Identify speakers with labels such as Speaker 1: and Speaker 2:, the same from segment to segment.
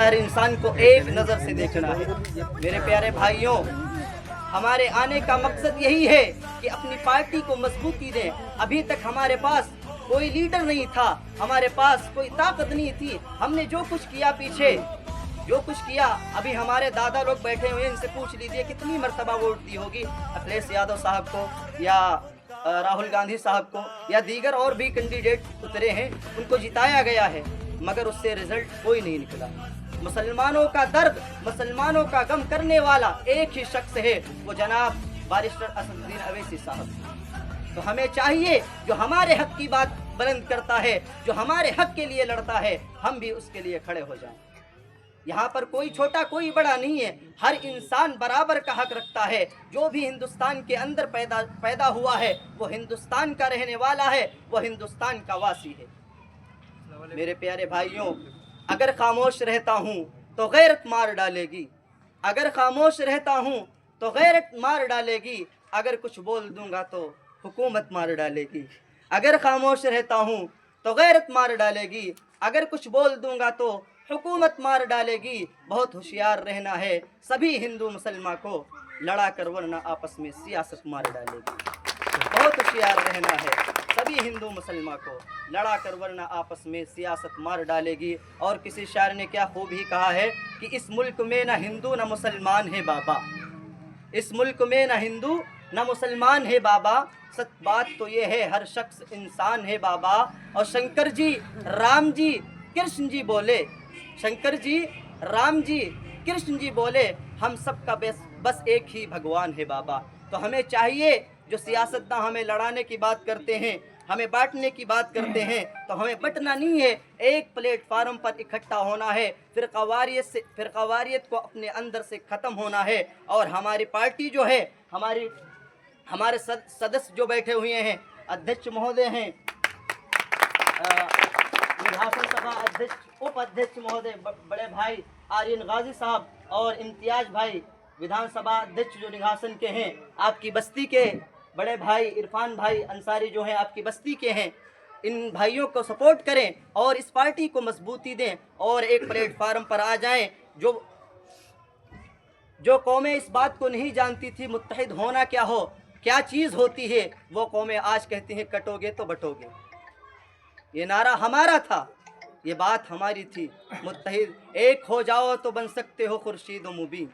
Speaker 1: हर इंसान को एक नज़र से देखना है। मेरे प्यारे भाइयों, हमारे आने का मकसद यही है कि अपनी पार्टी को मजबूती दें। अभी तक हमारे पास कोई लीडर नहीं था, हमारे पास कोई ताकत नहीं थी। हमने जो कुछ किया पीछे, जो कुछ किया, अभी हमारे दादा लोग बैठे हुए हैं, इनसे पूछ लीजिए कितनी मर्तबा वोट दी होगी अखिलेश यादव साहब को या राहुल गांधी साहब को या दीगर और भी कैंडिडेट उतरे हैं, उनको जिताया गया है, मगर उससे रिजल्ट कोई नहीं निकला। मुसलमानों का दर्द, मुसलमानों का गम करने वाला एक ही शख्स है, वो जनाब बारिस्टर असदुद्दीन अवैसी साहब। तो हमें चाहिए, जो हमारे हक की बात बुलंद करता है, जो हमारे हक के लिए लड़ता है, हम भी उसके लिए खड़े हो जाएं। यहाँ पर कोई छोटा कोई बड़ा नहीं है, हर इंसान बराबर का हक रखता है। जो भी हिंदुस्तान के अंदर पैदा हुआ है, वो हिंदुस्तान का रहने वाला है, वो हिंदुस्तान का वासी है। मेरे प्यारे भाइयों, अगर खामोश रहता हूँ तो गैरत मार डालेगी, अगर खामोश रहता हूँ तो गैरत मार डालेगी, अगर कुछ बोल दूंगा तो हुकूमत मार डालेगी। अगर खामोश रहता हूँ तो गैरत मार डालेगी, अगर कुछ बोल दूंगा तो हुकूमत मार डालेगी। बहुत होशियार रहना है सभी हिंदू मुसलमान को, लड़ा कर वरना आपस में सियासत मार डालेगी। बहुत होशियार रहना है सभी हिंदू मुसलमान को, लड़ा कर वरना आपस में सियासत मार डालेगी। और किसी शायर ने क्या खूब ही कहा है कि इस मुल्क में ना हिंदू ना मुसलमान है बाबा, इस मुल्क में ना हिंदू ना मुसलमान है बाबा, सच बात तो ये है हर शख्स इंसान है बाबा। और शंकर जी, राम जी, कृष्ण जी बोले, शंकर जी, राम जी, कृष्ण जी बोले, हम सब का बस एक ही भगवान है बाबा। तो हमें चाहिए, जो सियासतदां हमें लड़ाने की बात करते हैं, हमें बांटने की बात करते हैं, तो हमें बंटना नहीं है, एक प्लेटफार्म पर इकट्ठा होना है, फिरकावारियत को अपने अंदर से ख़त्म होना है। और हमारी पार्टी जो है, हमारे सदस्य जो बैठे हुए हैं, अध्यक्ष महोदय हैं, विधानसभा सभा अध्यक्ष, उपाध्यक्ष महोदय बड़े भाई आर्यन गाजी साहब और इम्तियाज भाई विधानसभा अध्यक्ष जो निघासन के हैं, आपकी बस्ती के बड़े भाई इरफान भाई अंसारी जो हैं आपकी बस्ती के हैं, इन भाइयों को सपोर्ट करें और इस पार्टी को मजबूती दें और एक प्लेटफार्म पर आ जाएं। जो कौमें इस बात को नहीं जानती थी मुत्तहिद होना क्या चीज़ होती है, वो कौमें आज कहती हैं कटोगे तो बटोगे। ये नारा हमारा था, ये बात हमारी थी, मुत्तहिद एक हो जाओ तो बन सकते हो खुर्शीद व मुबीन,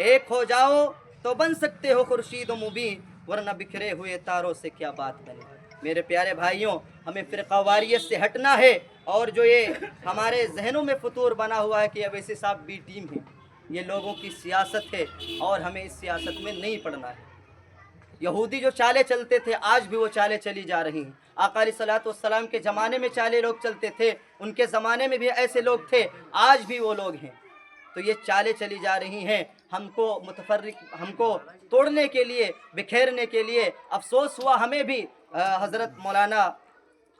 Speaker 1: एक हो जाओ तो बन सकते हो खुर्शीद व मुबीन, वरना बिखरे हुए तारों से क्या बात बने। मेरे प्यारे भाइयों, हमें फ़िरक़ावारियत से हटना है। और जो ये हमारे जहनों में फतूर बना हुआ है कि अवैसी साहब बी टीम है, ये लोगों की सियासत है और हमें इस सियासत में नहीं पड़ना है। यहूदी जो चालें चलते थे, आज भी वो चालें चली जा रही हैं। आका अलैहिस्सलातु वस्सलाम के ज़माने में चालें लोग चलते थे, उनके ज़माने में भी ऐसे लोग थे, आज भी वो लोग हैं। तो ये चालें चली जा रही हैं, हमको तोड़ने के लिए, बिखेरने के लिए। अफसोस हुआ हमें भी, हज़रत मौलाना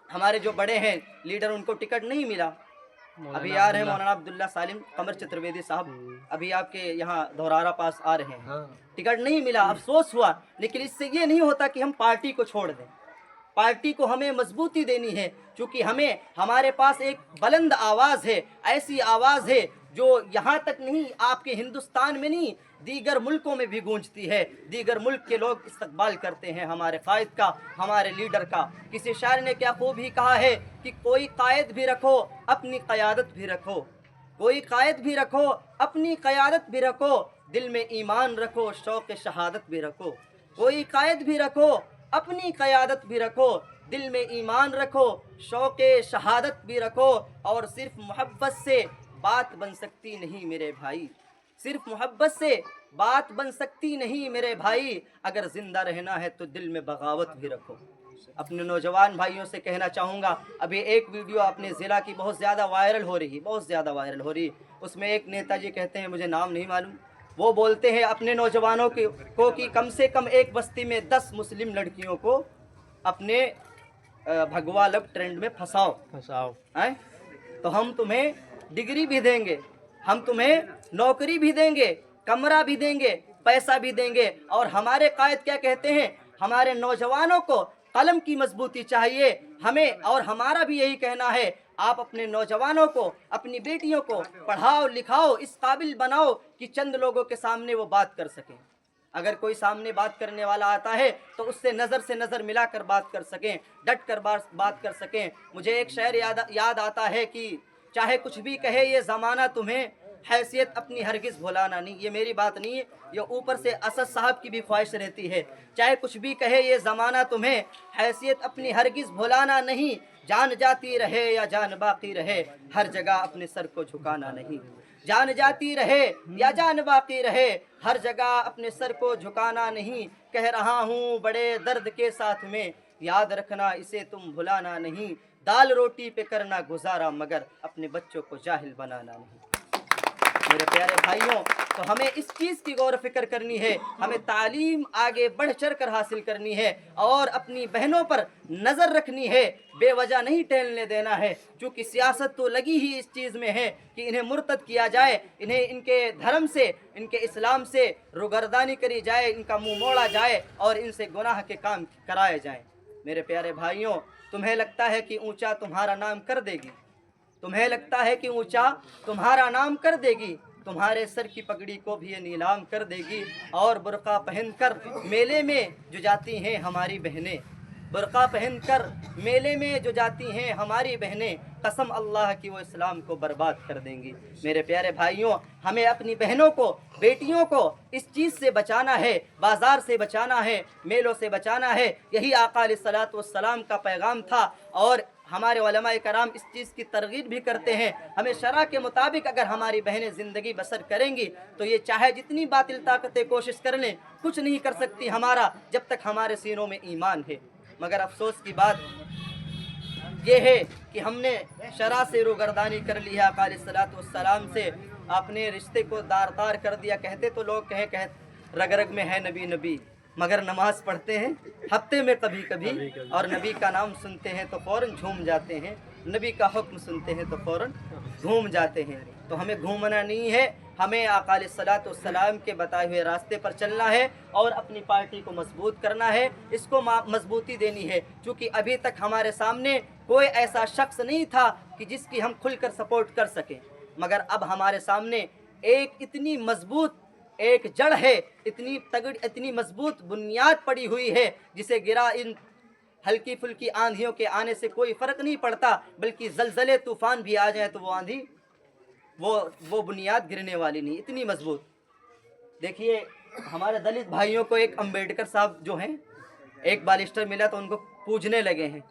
Speaker 1: हमारे जो बड़े हैं लीडर, उनको टिकट नहीं मिला। अभी आ रहे हैं मौलाना अब्दुल्ला सालिम कमर चतुर्वेदी साहब, अभी आपके यहाँ धौरारा पास आ रहे हैं, टिकट नहीं मिला, अफसोस हुआ। लेकिन इससे ये नहीं होता कि हम पार्टी को छोड़ दें, पार्टी को हमें मजबूती देनी है, क्योंकि हमारे पास एक बुलंद आवाज़ है, ऐसी आवाज़ है जो यहाँ तक नहीं, आपके हिंदुस्तान में नहीं, दीगर मुल्कों में भी गूंजती है। दीगर मुल्क के लोग इस्तकबाल करते हैं हमारे कायद का, हमारे लीडर का। किसी शायर ने क्या खूब ही कहा है कि कोई कायद भी रखो अपनी क़यादत भी रखो, कोई कायद भी रखो अपनी क़यादत भी रखो, दिल में ईमान रखो शौक़ शहादत भी रखो। कोई कायद भी रखो अपनी क़यादत भी रखो, दिल में ईमान रखो शौक़ शहादत भी रखो। और सिर्फ मोहब्बत से बात बन सकती नहीं मेरे भाई, सिर्फ मोहब्बत से बात बन सकती नहीं मेरे भाई, अगर ज़िंदा रहना है तो दिल में बगावत भी रखो। अपने नौजवान भाइयों से कहना चाहूँगा, अभी एक वीडियो अपने ज़िला की बहुत ज़्यादा वायरल हो रही, बहुत ज़्यादा वायरल हो रही। उसमें एक नेताजी कहते हैं, मुझे नाम नहीं मालूम, वो बोलते हैं अपने नौजवानों को कि कम से कम एक बस्ती में 10 मुस्लिम लड़कियों को अपने भगवा लब ट्रेंड में फंसाओ हैं, तो हम तुम्हें डिग्री भी देंगे, हम तुम्हें नौकरी भी देंगे, कमरा भी देंगे, पैसा भी देंगे। और हमारे कायद क्या कहते हैं, हमारे नौजवानों को कलम की मजबूती चाहिए हमें, और हमारा भी यही कहना है, आप अपने नौजवानों को, अपनी बेटियों को पढ़ाओ लिखाओ, इस काबिल बनाओ कि चंद लोगों के सामने वो बात कर सकें। अगर कोई सामने बात करने वाला आता है तो उससे नज़र से नज़र मिलाकर बात कर सकें, डट कर बात कर सकें। मुझे एक शेर याद आता है कि चाहे कुछ भी कहे ये ज़माना तुम्हें, हैसियत अपनी हरगिज़ भुलाना नहीं। ये मेरी बात नहीं है, ये ऊपर से असद साहब की भी ख्वाहिश रहती है। चाहे कुछ भी कहे ये ज़माना तुम्हें, हैसियत अपनी हरगिज़ भुलाना नहीं। जान जाती रहे या जान बाकी रहे, हर जगह अपने सर को झुकाना नहीं। जान जाती रहे या जान बाकी रहे, हर जगह अपने सर को झुकाना नहीं। कह रहा हूँ बड़े दर्द के साथ में, याद रखना इसे तुम भुलाना नहीं। दाल रोटी पे करना गुजारा, मगर अपने बच्चों को जाहिल बनाना नहीं। मेरे प्यारे भाइयों, तो हमें इस चीज़ की गौर फिक्र करनी है, हमें तालीम आगे बढ़ चढ़ कर हासिल करनी है और अपनी बहनों पर नज़र रखनी है, बेवजह नहीं टहलने देना है। क्योंकि सियासत तो लगी ही इस चीज़ में है कि इन्हें मुर्तद किया जाए, इन्हें इनके धर्म से, इनके इस्लाम से रुगर्दानी करी जाए, इनका मुंह मोड़ा जाए और इनसे गुनाह के काम कराए जाएं। मेरे प्यारे भाइयों, तुम्हें लगता है कि ऊंचा तुम्हारा नाम कर देगी, तुम्हें लगता है कि ऊंचा तुम्हारा नाम कर देगी, तुम्हारे सर की पगड़ी को भी ये नीलाम कर देगी। और बुर्का पहनकर मेले में जो जाती हैं हमारी बहनें, बुर्का पहनकर मेले में जो जाती हैं हमारी बहनें, कसम अल्लाह की वो इस्लाम को बर्बाद कर देंगी। मेरे प्यारे भाइयों, हमें अपनी बहनों को, बेटियों को इस चीज़ से बचाना है, बाज़ार से बचाना है, मेलों से बचाना है। यही आका अलैहिस्सलातु वस्सलाम का पैगाम था और हमारे उलमाए कराम इस चीज़ की तरगीब भी करते हैं। हमें शरा के मुताबिक अगर हमारी बहनें ज़िंदगी बसर करेंगी तो ये चाहे जितनी बातिल ताकतें कोशिश कर लें, कुछ नहीं कर सकती हमारा जब तक हमारे सीनों में ईमान है। मगर अफसोस की बात ये है कि हमने शरा से रूगर्दानी कर ली है, आका अलैहिस्सलातु वस्सलाम से अपने रिश्ते को दार तार कर दिया। कहते तो लोग कह रग रग में है नबी नबी, मगर नमाज पढ़ते हैं हफ्ते में कभी कभी, और नबी का नाम सुनते हैं तो फ़ौरन झूम जाते हैं, नबी का हुक्म सुनते हैं तो फ़ौरन घूम जाते हैं। तो हमें घूमना नहीं है, हमें आका अलैहिस्सलातु वस्सलाम के बताए हुए रास्ते पर चलना है और अपनी पार्टी को मजबूत करना है, इसको मजबूती देनी है। क्योंकि अभी तक हमारे सामने कोई ऐसा शख्स नहीं था कि जिसकी हम खुलकर सपोर्ट कर सकें, मगर अब हमारे सामने एक इतनी मजबूत एक जड़ है, इतनी तगड़ी, इतनी मजबूत बुनियाद पड़ी हुई है, जिसे गिरा इन हल्की फुल्की आंधियों के आने से कोई फ़र्क नहीं पड़ता, बल्कि ज़लज़ले तूफ़ान भी आ जाए तो वो आंधी, वो बुनियाद गिरने वाली नहीं, इतनी मजबूत। देखिए हमारे दलित भाइयों को एक अम्बेडकर साहब जो हैं, एक बालिस्टर मिला तो उनको पूजने लगे हैं।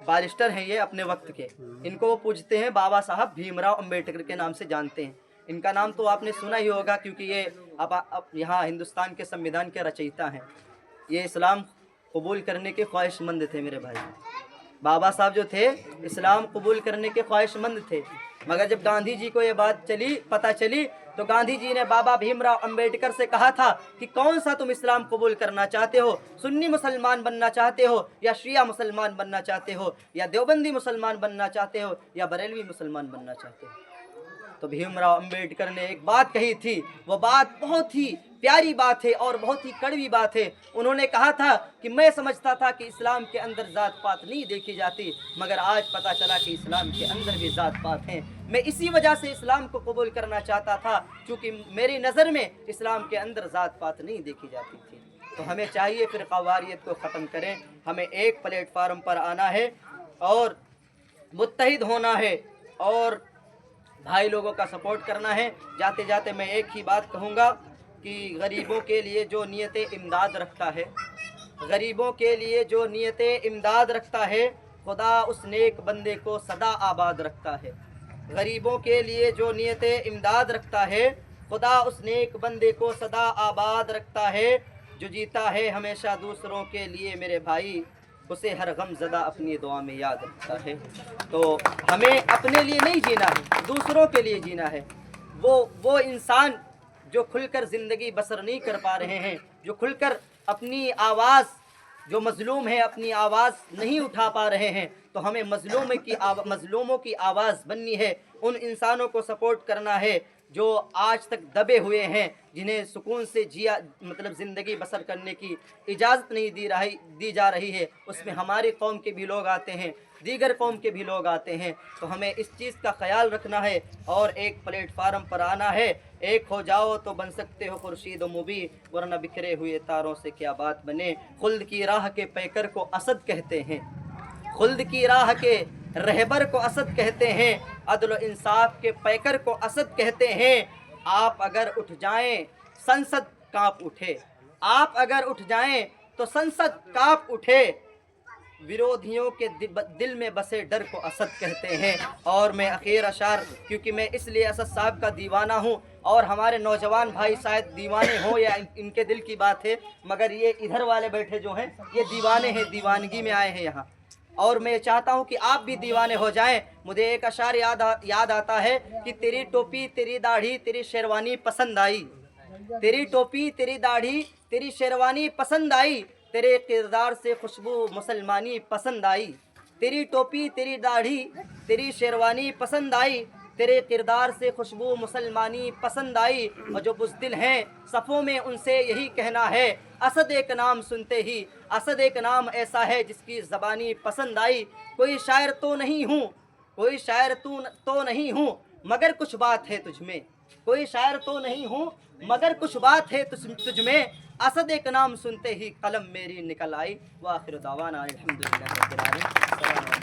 Speaker 1: बालिस्टर हैं ये अपने वक्त के, इनको वो पूजते हैं, बाबा साहब भीमराव अम्बेडकर के नाम से जानते हैं। इनका नाम तो आपने सुना ही होगा क्योंकि ये अब यहाँ हिंदुस्तान के संविधान के रचयिता हैं। ये इस्लाम कबूल करने के ख्वाहिशमंद थे मेरे भाई। बाबा साहब जो थे इस्लाम कबूल करने के ख्वाहिशमंद थे, मगर जब गांधी जी को ये बात पता चली तो गांधी जी ने बाबा भीमराव अम्बेडकर से कहा था कि कौन सा तुम इस्लाम कबूल करना चाहते हो, सुन्नी मुसलमान बनना चाहते हो या शिया मुसलमान बनना चाहते हो या देवबंदी मुसलमान बनना चाहते हो या बरेलवी मुसलमान बनना चाहते हो। तो भीमराव अम्बेडकर ने एक बात कही थी, वो बात बहुत ही प्यारी बात है और बहुत ही कड़वी बात है। उन्होंने कहा था कि मैं समझता था कि इस्लाम के अंदर ज़ात पात नहीं देखी जाती, मगर आज पता चला कि इस्लाम के अंदर भी ज़ात पात हैं। मैं इसी वजह से इस्लाम को कबूल करना चाहता था, क्योंकि मेरी नज़र में इस्लाम के अंदर ज़ात पात नहीं देखी जाती थी। तो हमें चाहिए फ़िरक़ावारियत को ख़त्म करें, हमें एक प्लेटफार्म पर आना है और मुत्तहिद होना है और भाई लोगों का सपोर्ट करना है। जाते जाते मैं एक ही बात कहूँगा कि गरीबों के लिए जो नीयत इमदाद रखता है, गरीबों के लिए जो नीयत इमदाद रखता है, खुदा उस नेक बंदे को सदा आबाद रखता है। गरीबों के लिए जो नीयत इमदाद रखता है, खुदा उस नेक बंदे को सदा आबाद रखता है। जो जीता है हमेशा दूसरों के लिए मेरे भाई, उसे हर गम ज़दा अपनी दुआ में याद रखता है। तो हमें अपने लिए नहीं जीना है, दूसरों के लिए जीना है। वो इंसान जो खुलकर ज़िंदगी बसर नहीं कर पा रहे हैं, जो खुलकर अपनी आवाज़, जो मज़लूम है अपनी आवाज़ नहीं उठा पा रहे हैं, तो हमें मज़लूमों की आवाज़ बननी है, उन इंसानों को सपोर्ट करना है جو آج تک دبے ہوئے ہیں، جنہیں سکون سے مطلب زندگی بسر کرنے کی اجازت نہیں دی جا رہی ہے، اس میں ہماری قوم کے بھی لوگ آتے ہیں، دیگر قوم کے بھی لوگ آتے ہیں۔ تو ہمیں اس چیز کا خیال رکھنا ہے اور ایک پلیٹ فارم پر آنا ہے۔ ایک ہو جاؤ تو بن سکتے ہو خورشید و مبیں، ورنہ بکھرے ہوئے تاروں سے کیا بات بنے۔ خلد کی راہ کے پیکر کو اسد کہتے ہیں، خلد کی راہ کے رہبر کو اسد کہتے ہیں، عدل و انصاف کے پیکر کو اسد کہتے ہیں۔ آپ اگر اٹھ جائیں سنسد کانپ اٹھے، آپ اگر اٹھ جائیں تو سنسد کانپ اٹھے، ویرودھیوں کے دل میں بسے ڈر کو اسد کہتے ہیں۔ اور میں اخیر اشعار، کیونکہ میں اس لیے اسد صاحب کا دیوانہ ہوں، اور ہمارے نوجوان بھائی شاید دیوانے ہوں یا ان کے دل کی بات ہے، مگر یہ ادھر والے بیٹھے جو ہیں یہ دیوانے ہیں، دیوانگی میں آئے ہیں یہاں، اور میں چاہتا ہوں کہ آپ بھی دیوانے ہو جائیں۔ مجھے ایک اشعار یاد آتا ہے کہ تیری ٹوپی تیری داڑھی تیری شیروانی پسند آئی، تیری ٹوپی تیری داڑھی تیری شیروانی پسند آئی، تیرے کردار سے خوشبو مسلمانی پسند آئی، تیری ٹوپی تیری داڑھی تیری شیروانی پسند آئی، تیرے کردار سے خوشبو مسلمانی پسند آئی۔ اور جو بزدل ہیں صفوں میں ان سے یہی کہنا ہے، اسد ایک نام سنتے ہی، اسد ایک نام ایسا ہے جس کی زبانی پسند آئی۔ کوئی شاعر تو نہیں ہوں، کوئی شاعر تو نہیں ہوں، مگر کچھ بات ہے تجھ میں، کوئی شاعر تو نہیں ہوں مگر کچھ بات ہے تجھ میں، اسد ایک نام سنتے ہی قلم میری نکل آئی۔ وآخر دعوانا الحمدللہ رب العالمین۔